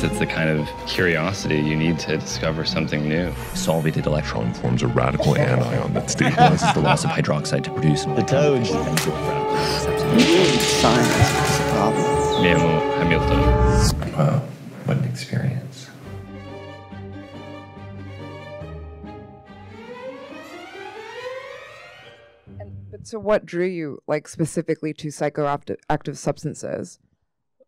it's the kind of curiosity you need to discover something new. Solvated electron forms a radical anion that stabilizes the loss of hydroxide to produce an the toads. Science is the problem. Me llamo Hamilton. Wow, what an experience. But so what drew you, like, specifically to psychoactive substances?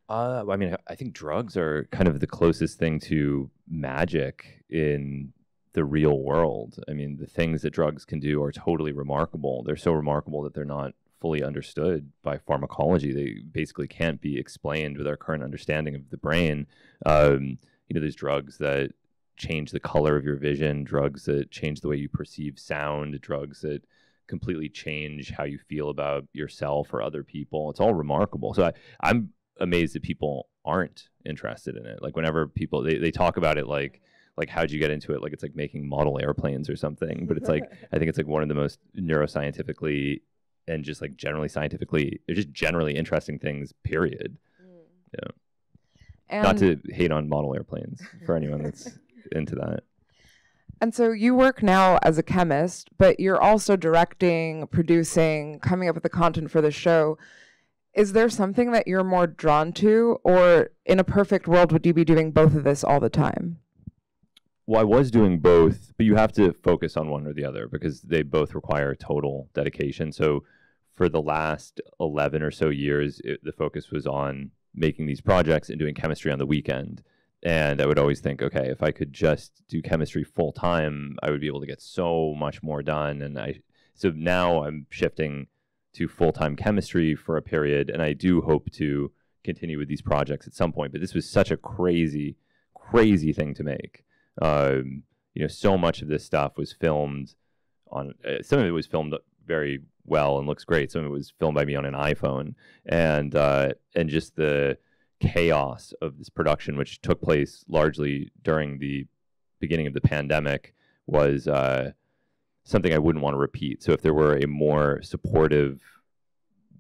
I mean, I think drugs are kind of the closest thing to magic in the real world. I mean, the things that drugs can do are totally remarkable. They're so remarkable that they're not fully understood by pharmacology. They basically can't be explained with our current understanding of the brain. There's drugs that change the color of your vision, drugs that change the way you perceive sound, drugs that completely change how you feel about yourself or other people. It's all remarkable. So I'm amazed that people aren't interested in it. Like, whenever people they talk about it like how'd you get into it, like it's like making model airplanes or something, but it's like I think it's like one of the most neuroscientifically and just like generally scientifically, they're just generally interesting things, period. Yeah. And not to hate on model airplanes for anyone that's into that. And so you work now as a chemist, but you're also directing, producing, coming up with the content for the show. Is there something that you're more drawn to, or in a perfect world, would you be doing both of this all the time? Well, I was doing both, but you have to focus on one or the other because they both require total dedication. So for the last 11 or so years, the focus was on making these projects and doing chemistry on the weekend. And I would always think, okay, if I could just do chemistry full time, I would be able to get so much more done. And so now I'm shifting to full-time chemistry for a period, and I do hope to continue with these projects at some point. But this was such a crazy, crazy thing to make. So much of this stuff was filmed on. Some of it was filmed very well and looks great. Some of it was filmed by me on an iPhone, and just the chaos of this production, which took place largely during the beginning of the pandemic, was something I wouldn't want to repeat. So if there were a more supportive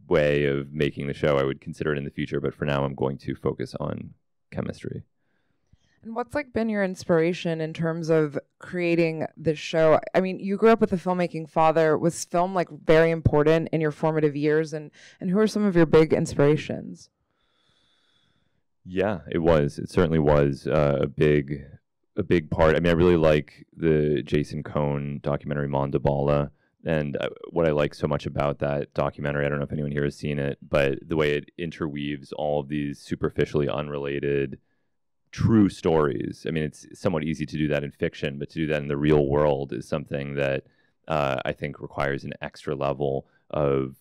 way of making the show, I would consider it in the future. But for now, I'm going to focus on chemistry. And what's been your inspiration in terms of creating this show? I mean, you grew up with a filmmaking father. Was film very important in your formative years? And who are some of your big inspirations? Yeah, it was. It certainly was a big part. I mean, I really like the Jason Cohn documentary Mandabala, and what I like so much about that documentary, I don't know if anyone here has seen it, but the way it interweaves all of these superficially unrelated true stories. I mean, it's somewhat easy to do that in fiction, but to do that in the real world is something that I think requires an extra level of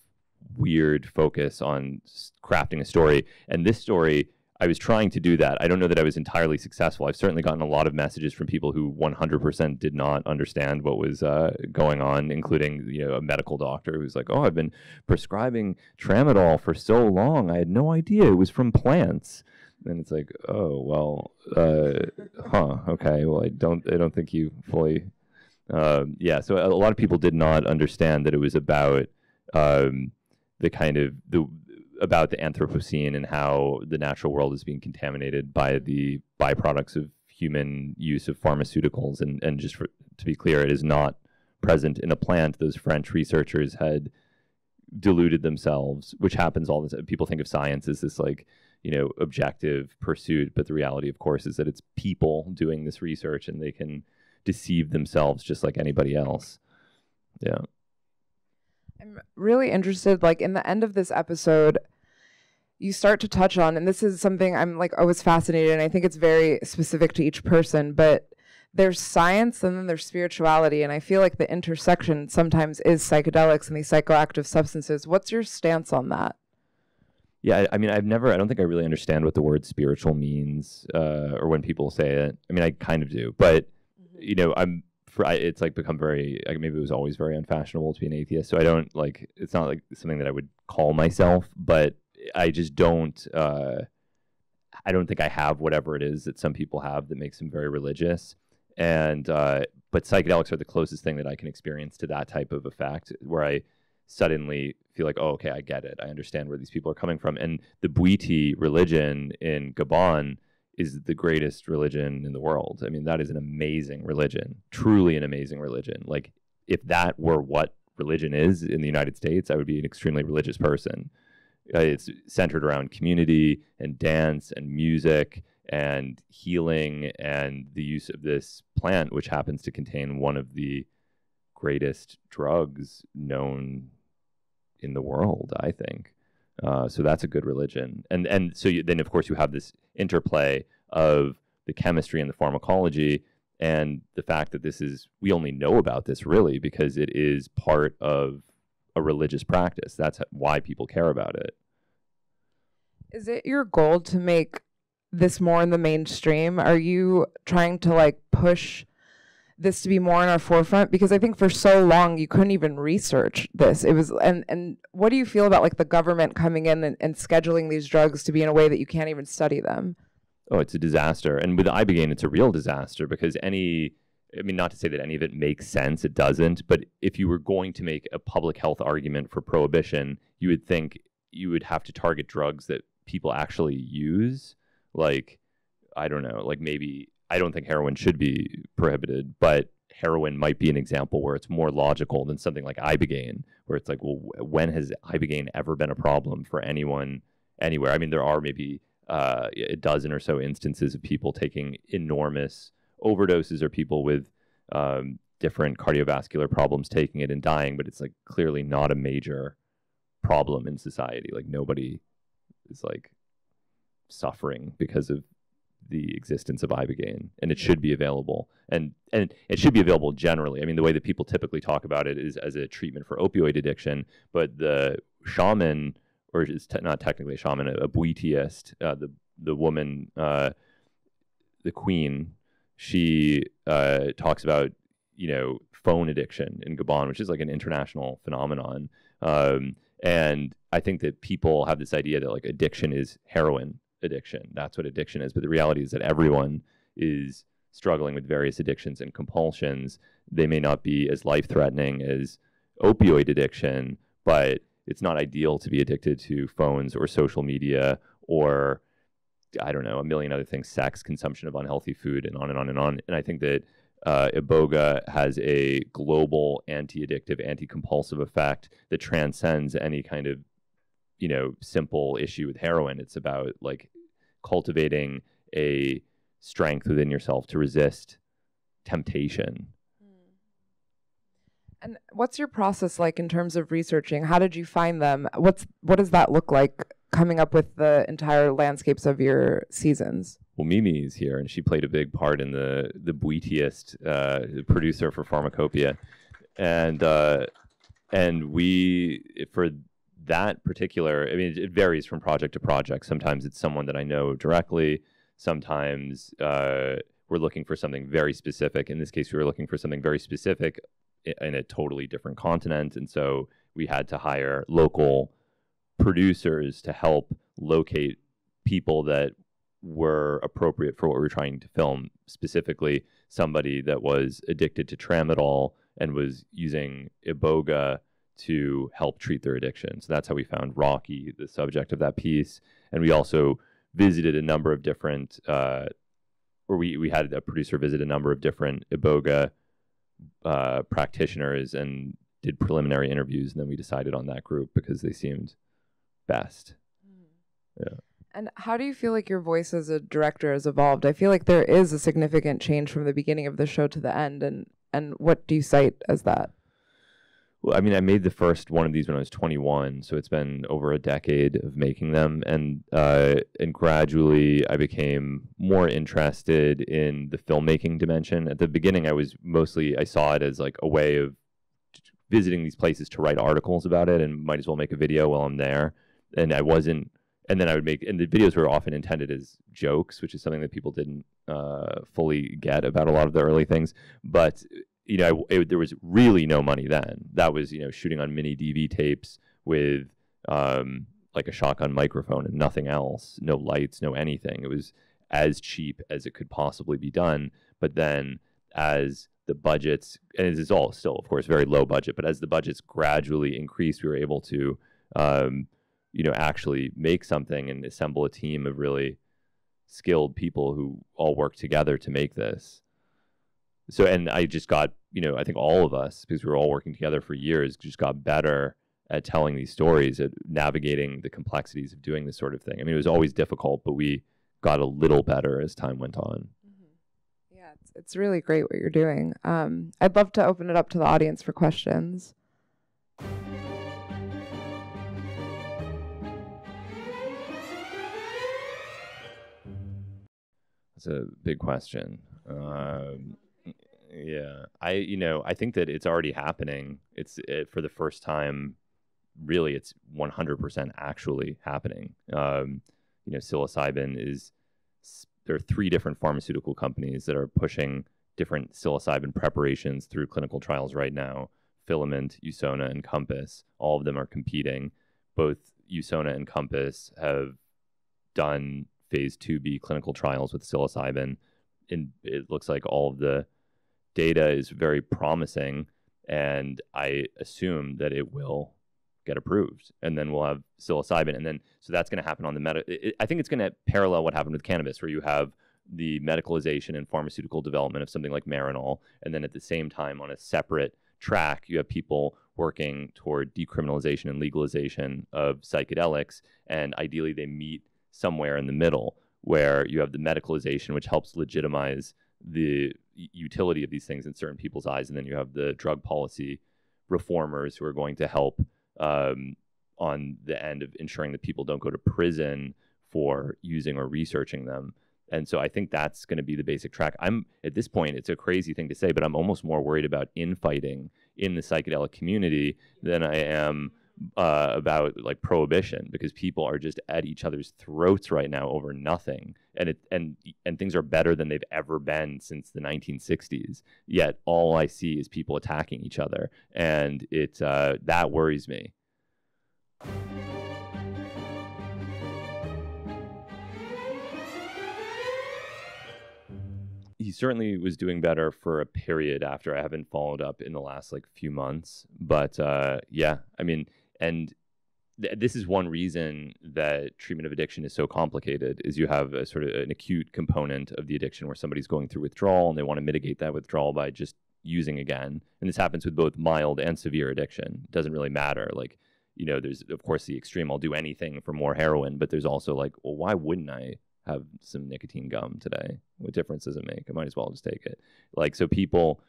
weird focus on crafting a story. And this story, I was trying to do that. I don't know that I was entirely successful. I've certainly gotten a lot of messages from people who 100% did not understand what was going on, including a medical doctor who's like, "Oh, I've been prescribing tramadol for so long. I had no idea it was from plants." And it's like, "Oh, well, okay. Well, I don't think you fully." Yeah. So a lot of people did not understand that it was about about the Anthropocene and how the natural world is being contaminated by the byproducts of human use of pharmaceuticals. And just to be clear, it is not present in a plant. Those French researchers had deluded themselves, which happens all the time. People think of science as this objective pursuit, but the reality, of course, is that it's people doing this research and they can deceive themselves just like anybody else. Yeah. I'm really interested, in the end of this episode, you start to touch on, and this is something I'm always fascinated, and I think it's very specific to each person, but there's science and then there's spirituality, and I feel like the intersection sometimes is psychedelics and these psychoactive substances. What's your stance on that? Yeah, I mean, I don't think I really understand what the word spiritual means, or when people say it. I mean, I kind of do, but, it's become very, maybe it was always very unfashionable to be an atheist. So I don't it's not something that I would call myself, but I just don't, I don't think I have whatever it is that some people have that makes them very religious. And, but psychedelics are the closest thing that I can experience to that type of effect where I suddenly feel like, oh, okay, I get it. I understand where these people are coming from. And the Bwiti religion in Gabon is the greatest religion in the world. I mean, that is an amazing religion, truly an amazing religion. Like, if that were what religion is in the United States, I would be an extremely religious person. It's centered around community and dance and music and healing and the use of this plant, which happens to contain one of the greatest drugs known in the world, I think. So that's a good religion. And so then, of course, you have this interplay of the chemistry and the pharmacology and the fact that we only know about this really because it is part of a religious practice. That's why people care about it. Is it your goal to make this more in the mainstream? Are you trying to like push this to be more in our forefront? Because I think for so long you couldn't even research this. It was and what do you feel about like the government coming in and scheduling these drugs to be in a way that you can't even study them? Oh, it's a disaster. And with ibogaine, it's a real disaster because not to say that any of it makes sense, it doesn't, but if you were going to make a public health argument for prohibition, you would think you would have to target drugs that people actually use. Like, I don't know, like maybe, I don't think heroin should be prohibited, but heroin might be an example where it's more logical than something like ibogaine, where it's like, well, when has ibogaine ever been a problem for anyone anywhere? I mean, there are maybe a dozen or so instances of people taking enormous overdoses or people with different cardiovascular problems taking it and dying, but it's like clearly not a major problem in society. Like, nobody is like suffering because of the existence of ibogaine, and it should be available, and it should be available generally. I mean, the way that people typically talk about it is as a treatment for opioid addiction, but the shaman, or it's not technically a shaman, a buitiist, the woman, the queen, she talks about, phone addiction in Gabon, which is like an international phenomenon. And I think that people have this idea that like addiction is heroin addiction. That's what addiction is. But the reality is that everyone is struggling with various addictions and compulsions. They may not be as life-threatening as opioid addiction, but it's not ideal to be addicted to phones or social media or, I don't know, a million other things, sex, consumption of unhealthy food, and on and on and on. And I think that iboga has a global anti-addictive, anti-compulsive effect that transcends any kind of, simple issue with heroin. It's about like cultivating a strength within yourself to resist temptation. And what's your process like in terms of researching? How did you find them? What does that look like coming up with the entire landscapes of your seasons? Well, Mimi is here, and she played a big part in the buitiist, producer for Pharmacopeia, and we, for that particular, I mean, it varies from project to project. Sometimes it's someone that I know directly. Sometimes we're looking for something very specific. In this case, we were looking for something very specific in a totally different continent, and so we had to hire local producers to help locate people that were appropriate for what we were trying to film. Specifically, somebody that was addicted to tramadol and was using iboga to help treat their addiction. So that's how we found Rocky, the subject of that piece. And we also visited a number of different, we had a producer visit a number of different iboga practitioners and did preliminary interviews, and then we decided on that group because they seemed best. Yeah. And how do you feel like your voice as a director has evolved? I feel like there is a significant change from the beginning of the show to the end, and what do you cite as that? Well, I mean, I made the first one of these when I was 21, so it's been over a decade of making them, and gradually I became more interested in the filmmaking dimension. At the beginning, I saw it as like a way of visiting these places to write articles about it, and might as well make a video while I'm there. And I wasn't, and then I would and the videos were often intended as jokes, which is something that people didn't fully get about a lot of the early things. But there was really no money then. That was, shooting on mini DV tapes with like a shotgun microphone and nothing else, no lights, no anything. It was as cheap as it could possibly be done. But then as the budgets, and it is all still, of course, very low budget, but as the budgets gradually increased, we were able to, actually make something and assemble a team of really skilled people who all work together to make this. So, and I just got, I think all of us, because we were all working together for years, just got better at telling these stories, at navigating the complexities of doing this sort of thing. I mean, it was always difficult, but we got a little better as time went on. Mm-hmm. Yeah, it's really great what you're doing. I'd love to open it up to the audience for questions. That's a big question. Yeah, I think that it's already happening. For the first time, really, it's 100% actually happening. Psilocybin there are 3 different pharmaceutical companies that are pushing different psilocybin preparations through clinical trials right now. Filament, Usona, and Compass. All of them are competing. Both Usona and Compass have done phase 2b clinical trials with psilocybin, and it looks like all of the data is very promising, and I assume that it will get approved, and then we'll have psilocybin, and then so that's going to happen on the I think it's going to parallel what happened with cannabis, where you have the medicalization and pharmaceutical development of something like Marinol, and then at the same time on a separate track you have people working toward decriminalization and legalization of psychedelics, and ideally they meet somewhere in the middle, where you have the medicalization, which helps legitimize the utility of these things in certain people's eyes, and then you have the drug policy reformers who are going to help on the end of ensuring that people don't go to prison for using or researching them. And so I think that's going to be the basic track. At this point, it's a crazy thing to say, but I'm almost more worried about infighting in the psychedelic community than I am about like prohibition, because people are just at each other's throats right now over nothing, and things are better than they've ever been since the 1960s. Yet all I see is people attacking each other, and that worries me. He certainly was doing better for a period after. I haven't followed up in the last few months, but yeah, I mean, and this is one reason that treatment of addiction is so complicated, is you have a sort of an acute component of the addiction where somebody's going through withdrawal and they want to mitigate that withdrawal by just using again. And this happens with both mild and severe addiction. It doesn't really matter. There's of course the extreme, I'll do anything for more heroin, but there's also well, why wouldn't I have some nicotine gum today? What difference does it make? I might as well just take it. So people,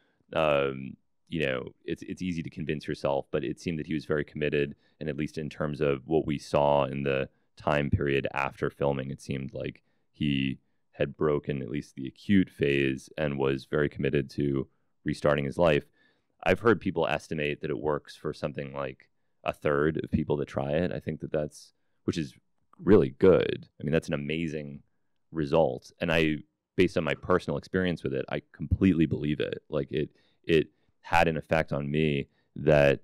it's easy to convince yourself, but it seemed that he was very committed. And at least in terms of what we saw in the time period after filming, it seemed like he had broken at least the acute phase and was very committed to restarting his life. I've heard people estimate that it works for something like a third of people that try it. I think that's, which is really good. I mean, that's an amazing result. And based on my personal experience with it, I completely believe it. It had an effect on me that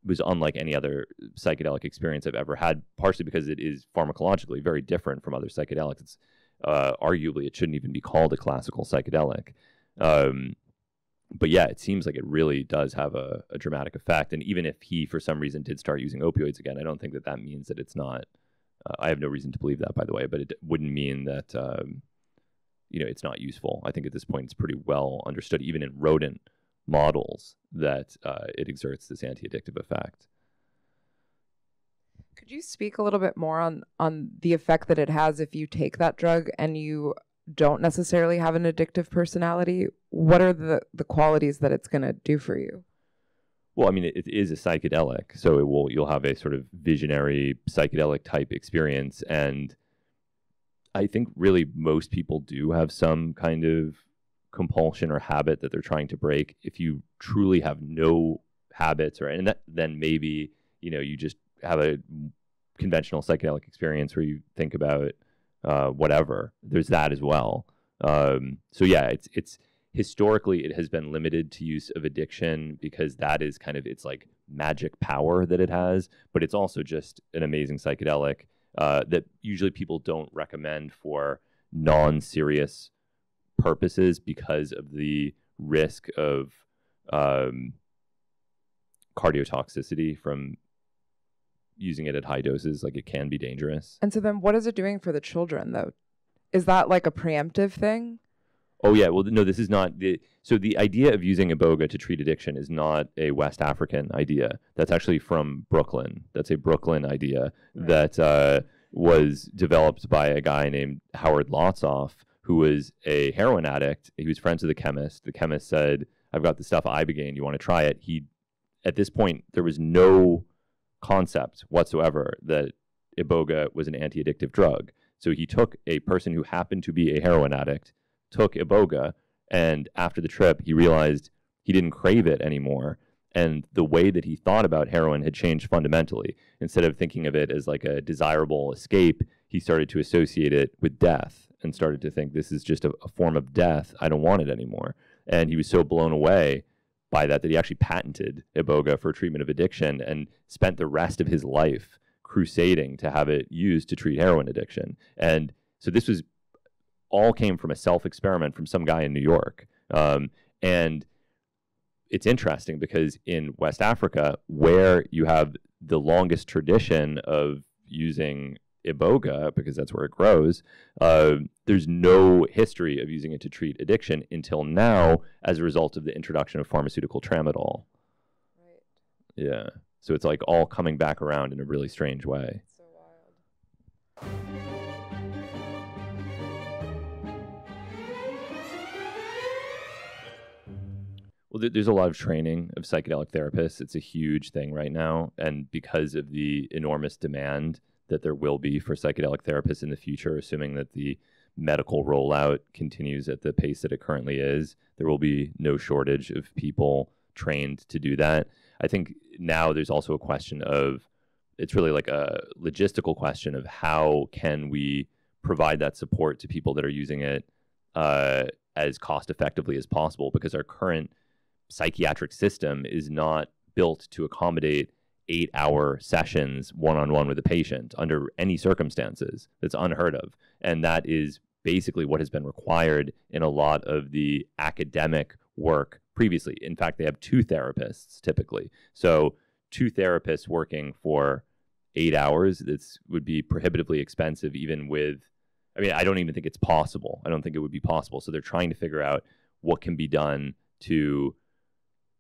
was unlike any other psychedelic experience I've ever had, partially because it is pharmacologically very different from other psychedelics. It's arguably, it shouldn't even be called a classical psychedelic. But yeah, it seems like it really does have a dramatic effect. And even if he, for some reason, did start using opioids again, I don't think that means that it's not. I have no reason to believe that, by the way, but it wouldn't mean that it's not useful. I think at this point it's pretty well understood, even in rodent models, that it exerts this anti-addictive effect. Could you speak a little bit more on the effect that it has if you take that drug and you don't necessarily have an addictive personality? What are the qualities that it's going to do for you? Well, I mean, it is a psychedelic, so you'll have a sort of visionary psychedelic type experience, and I think really most people do have some kind of compulsion or habit that they're trying to break. If you truly have no habits, then maybe you just have a conventional psychedelic experience where you think about whatever. There's that as well. So yeah, it's historically it has been limited to use of addiction because that is kind of its magic power that it has, but it's also just an amazing psychedelic that usually people don't recommend for non-serious purposes because of the risk of cardiotoxicity from using it at high doses. It can be dangerous. And so then what is it doing for the children, though? is that like a preemptive thing? Oh yeah, well no, this is not so the idea of using iboga to treat addiction is not a West African idea. That's actually from Brooklyn. That's a Brooklyn idea that was developed by a guy named Howard Lotsoff, who was a heroin addict. He was friends with the chemist. The chemist said, "I've got the stuff IBOGAINE. You want to try it?" At this point, there was no concept whatsoever that iboga was an anti-addictive drug. So he took a person who happened to be a heroin addict, took iboga, and after the trip, he realized he didn't crave it anymore. And the way that he thought about heroin had changed fundamentally. Instead of thinking of it as like a desirable escape, he started to associate it with death and started to think this is just a form of death. I don't want it anymore. And he was so blown away by that he actually patented iboga for treatment of addiction and spent the rest of his life crusading to have it used to treat heroin addiction. And so this was all came from a self-experiment from some guy in New York. And it's interesting because in West Africa, where you have the longest tradition of using iboga, because that's where it grows, there's no history of using it to treat addiction until now as a result of the introduction of pharmaceutical tramadol. Right. Yeah. So it's like all coming back around in a really strange way. So wild. Well, there's a lot of training of psychedelic therapists. It's a huge thing right now. And because of the enormous demand that there will be for psychedelic therapists in the future, assuming that the medical rollout continues at the pace that it currently is, there will be no shortage of people trained to do that. I think now there's also a question of, it's really like a logistical question of how can we provide that support to people that are using it as cost effectively as possible, because our current psychiatric system is not built to accommodate 8-hour sessions one-on-one with a patient under any circumstances. That's unheard of. And that is basically what has been required in a lot of the academic work previously. In fact, they have 2 therapists typically. So 2 therapists working for 8 hours, this would be prohibitively expensive even with, I don't even think it's possible. I don't think it would be possible. So they're trying to figure out what can be done to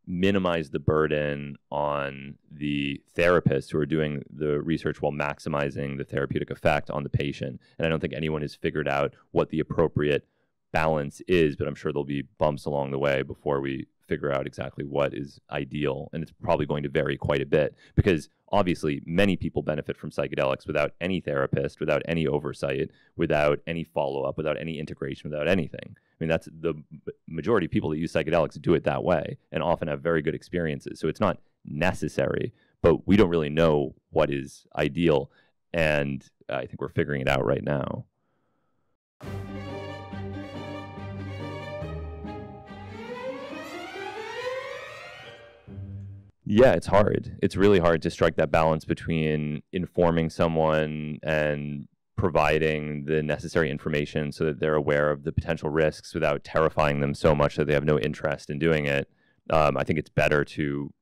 minimize the burden on the therapists who are doing the research while maximizing the therapeutic effect on the patient. And I don't think anyone has figured out what the appropriate balance is, but I'm sure there'll be bumps along the way before we figure out exactly what is ideal. And it's probably going to vary quite a bit because obviously many people benefit from psychedelics without any therapist, without any oversight, without any follow-up, without any integration, without anything. That's the majority of people that use psychedelics do it that way and often have very good experiences. So it's not necessary, but we don't really know what is ideal. And I think we're figuring it out right now. Yeah, it's hard. It's really hard to strike that balance between informing someone and providing the necessary information so that they're aware of the potential risks without terrifying them so much that they have no interest in doing it. I think it's better to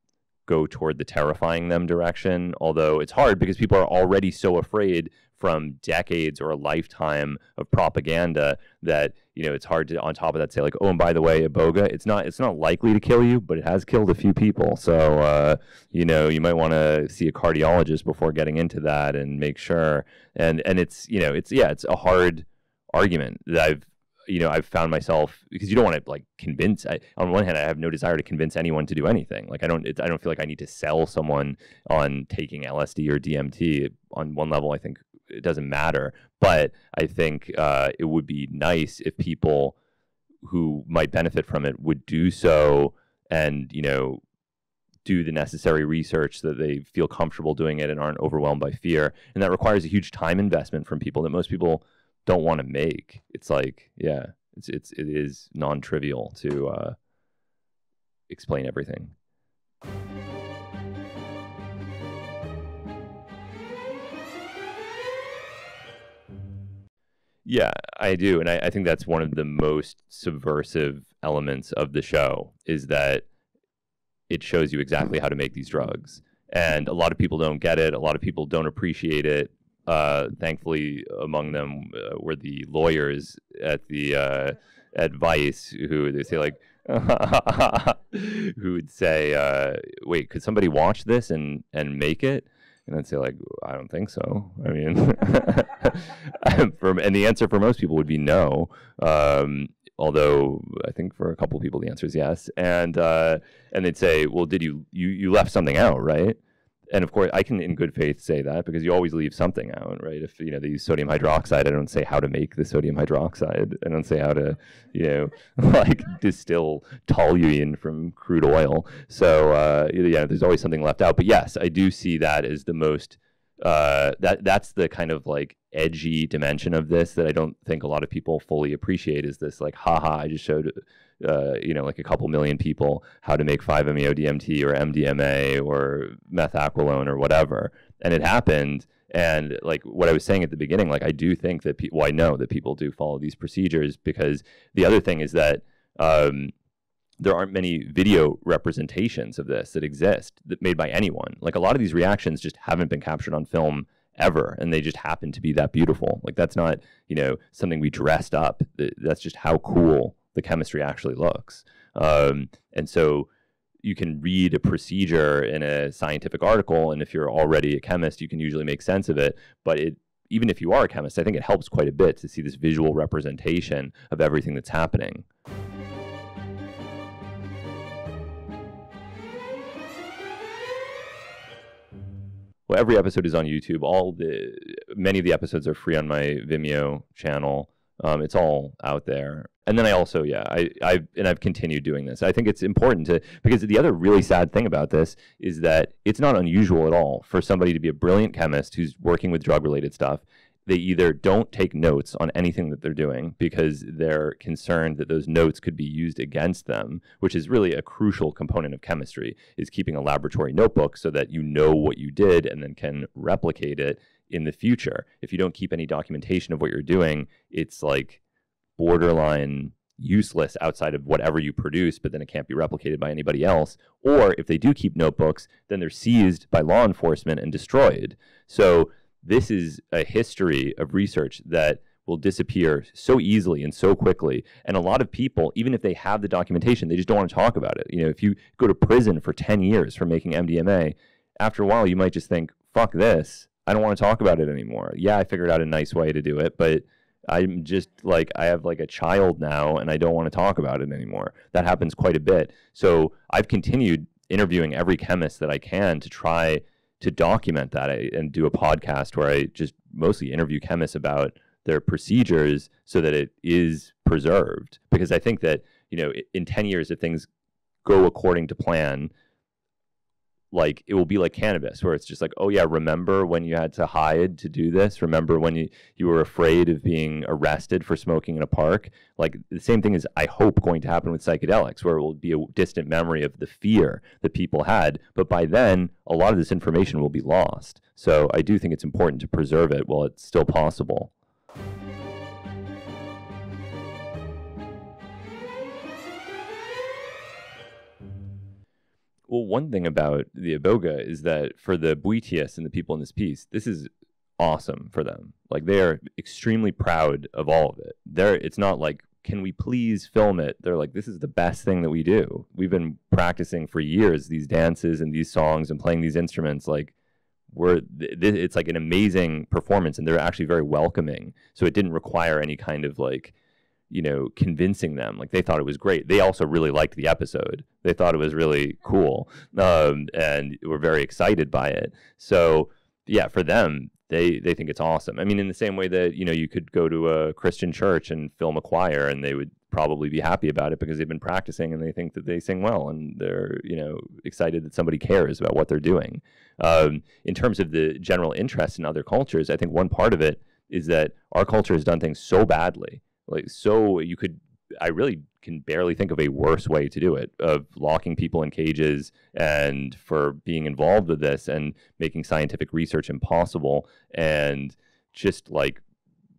go toward the terrifying them direction, although it's hard because people are already so afraid from decades or a lifetime of propaganda that, it's hard to, on top of that, say like, oh, and by the way, iboga, it's not likely to kill you, but it has killed a few people. So, you might want to see a cardiologist before getting into that and make sure. And it's, it's a hard argument that I've found myself, because you don't want to convince. On one hand, I have no desire to convince anyone to do anything. I don't feel like I need to sell someone on taking LSD or DMT. On one level, I think it doesn't matter. But I think it would be nice if people who might benefit from it would do so and, do the necessary research so that they feel comfortable doing it and aren't overwhelmed by fear. And that requires a huge time investment from people that most people don't want to make. It's like, yeah, it is non-trivial to explain everything. Yeah, I do. And I think that's one of the most subversive elements of the show is that it shows you exactly how to make these drugs. And a lot of people don't get it. A lot of people don't appreciate it. Thankfully, among them were the lawyers at the at Vice, who they say like, who would say, "Wait, could somebody watch this and make it?" And I'd say like, "I don't think so." I mean, and the answer for most people would be no. Although I think for a couple of people the answer is yes. And they'd say, "Well, did you left something out, right?" And of course, I can, in good faith, say that because you always leave something out, right? If they use sodium hydroxide, I don't say how to make the sodium hydroxide. I don't say how to, like distill toluene from crude oil. So there's always something left out. But yes, I do see that as the most. That's the kind of like edgy dimension of this that I don't think a lot of people fully appreciate. Is this like, haha, I just showed like a couple million people how to make 5-MeO-DMT or MDMA or methaqualone or whatever, and it happened. And like what I was saying at the beginning, like I do think that I know that people do follow these procedures, because the other thing is that there aren't many video representations of this that exist that made by anyone. Like a lot of these reactions just haven't been captured on film ever, and they just happen to be that beautiful. Like that's not, something we dressed up. That's just how cool the chemistry actually looks. And so you can read a procedure in a scientific article, and if you're already a chemist, you can usually make sense of it. But even if you are a chemist, I think it helps quite a bit to see this visual representation of everything that's happening. Well, every episode is on YouTube. Many of the episodes are free on my Vimeo channel. It's all out there. And then I also, I've continued doing this. I think it's important because the other really sad thing about this is that it's not unusual at all for somebody to be a brilliant chemist who's working with drug-related stuff. They either don't take notes on anything that they're doing because they're concerned that those notes could be used against them, which is really a crucial component of chemistry, is keeping a laboratory notebook so that you know what you did and then can replicate it in the future. If you don't keep any documentation of what you're doing, it's like borderline useless outside of whatever you produce, but then it can't be replicated by anybody else. Or if they do keep notebooks, then they're seized by law enforcement and destroyed. So this is a history of research that will disappear so easily and so quickly. And a lot of people, even if they have the documentation, they just don't want to talk about it. If you go to prison for 10 years for making MDMA, after a while you might just think, fuck this, I don't want to talk about it anymore. Yeah, I figured out a nice way to do it, but I'm just like, I have like a child now and I don't want to talk about it anymore. That happens quite a bit. So I've continued interviewing every chemist that I can to try to document that and do a podcast where I just mostly interview chemists about their procedures so that it is preserved. Because I think that, in 10 years, if things go according to plan, like it will be like cannabis, where it's just like, oh yeah, remember when you had to hide to do this? Remember when you were afraid of being arrested for smoking in a park? Like the same thing is, I hope, going to happen with psychedelics, where it will be a distant memory of the fear that people had. But by then, a lot of this information will be lost. So I do think it's important to preserve it while it's still possible. Well, one thing about the Iboga is that for the Buitias and the people in this piece, this is awesome for them. Like they are extremely proud of all of it. It's not like, can we please film it? They're like, this is the best thing that we do. We've been practicing for years these dances and these songs and playing these instruments. Like it's like an amazing performance, and they're actually very welcoming. So it didn't require any kind of like, convincing them. Like they thought it was great. They also really liked the episode. They thought it was really cool, and were very excited by it. So yeah, for them, they think it's awesome. I mean, in the same way that you could go to a Christian church and film a choir, and they would probably be happy about it because they've been practicing and they think that they sing well, and they're excited that somebody cares about what they're doing. In terms of the general interest in other cultures, I think one part of it is that our culture has done things so badly. I really can barely think of a worse way to do it, of locking people in cages and for being involved with this and making scientific research impossible, and just like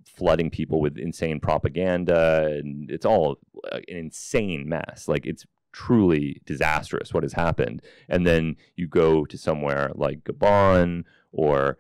flooding people with insane propaganda. And it's all an insane mess. Like it's truly disastrous what has happened. And then you go to somewhere like Gabon or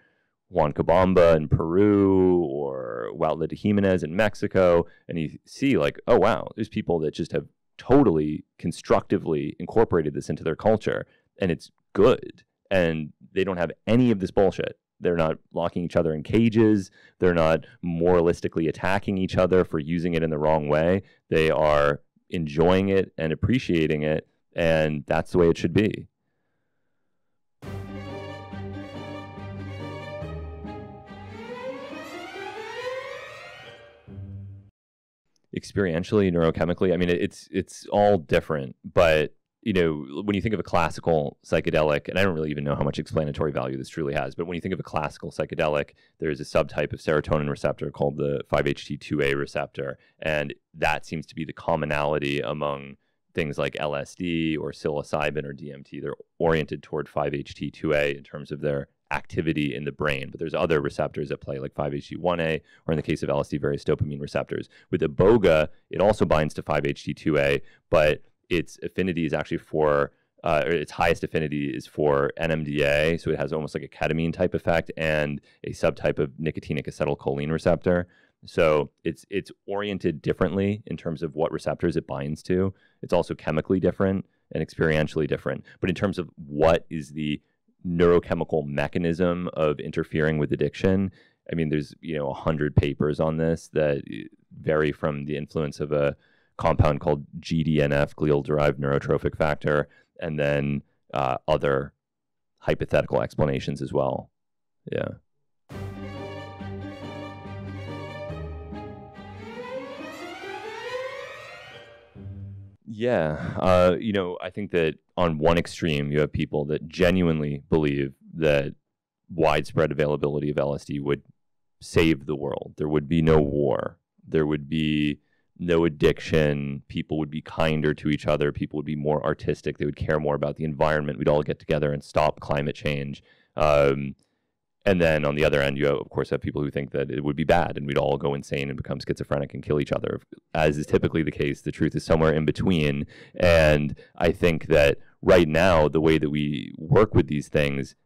Juan Cabamba in Peru or Huautla de Jimenez in Mexico, and you see like, oh wow, there's people that just have totally constructively incorporated this into their culture, and it's good, and they don't have any of this bullshit. They're not locking each other in cages. They're not moralistically attacking each other for using it in the wrong way. They are enjoying it and appreciating it, and that's the way it should be. Experientially, neurochemically, I mean, it's all different, but you know, when you think of a classical psychedelic, and I don't really even know how much explanatory value this truly has, but when you think of a classical psychedelic, there's a subtype of serotonin receptor called the 5-HT2A receptor, and that seems to be the commonality among things like LSD or psilocybin or DMT. They're oriented toward 5-HT2A in terms of their activity in the brain, but there's other receptors that play like 5-HT1A, or in the case of LSD, various dopamine receptors. With iboga, it also binds to 5-HT2A, but its affinity is actually for, or its highest affinity is for NMDA, so it has almost like a ketamine type effect, and a subtype of nicotinic acetylcholine receptor. So it's oriented differently in terms of what receptors it binds to. It's also chemically different and experientially different. But in terms of what is the neurochemical mechanism of interfering with addiction, I mean, there's 100 papers on this that vary from the influence of a compound called GDNF, glial-derived neurotrophic factor, and then other hypothetical explanations as well. Yeah. Yeah. I think that on one extreme, you have people that genuinely believe that widespread availability of LSD would save the world. There would be no war. There would be no addiction. People would be kinder to each other. People would be more artistic. They would care more about the environment. We'd all get together and stop climate change. And then on the other end, you of course have people who think that it would be bad and we'd all go insane and become schizophrenic and kill each other. As is typically the case, the truth is somewhere in between. And I think that right now, the way that we work with these things,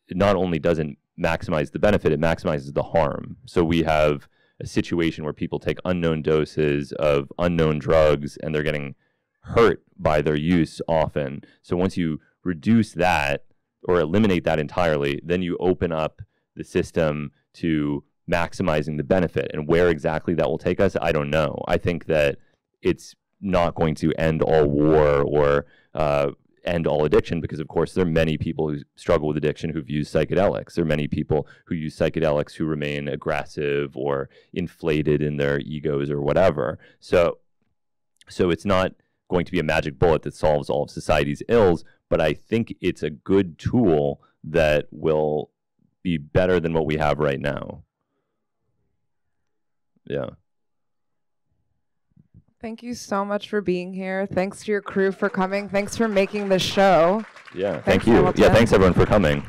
it not only doesn't maximize the benefit, it maximizes the harm. So we have a situation where people take unknown doses of unknown drugs and they're getting hurt by their use often. So once you reduce that or eliminate that entirely, then you open up the system to maximizing the benefit. And where exactly that will take us, I don't know. I think that it's not going to end all war or end all addiction, because of course there are many people who struggle with addiction who've used psychedelics. There are many people who use psychedelics who remain aggressive or inflated in their egos or whatever. So it's not going to be a magic bullet that solves all of society's ills, but I think it's a good tool that will be better than what we have right now. Yeah. Thank you so much for being here. Thanks to your crew for coming. Thanks for making this show. Yeah, Thanks, thank you. Hamilton. Yeah, thanks everyone for coming.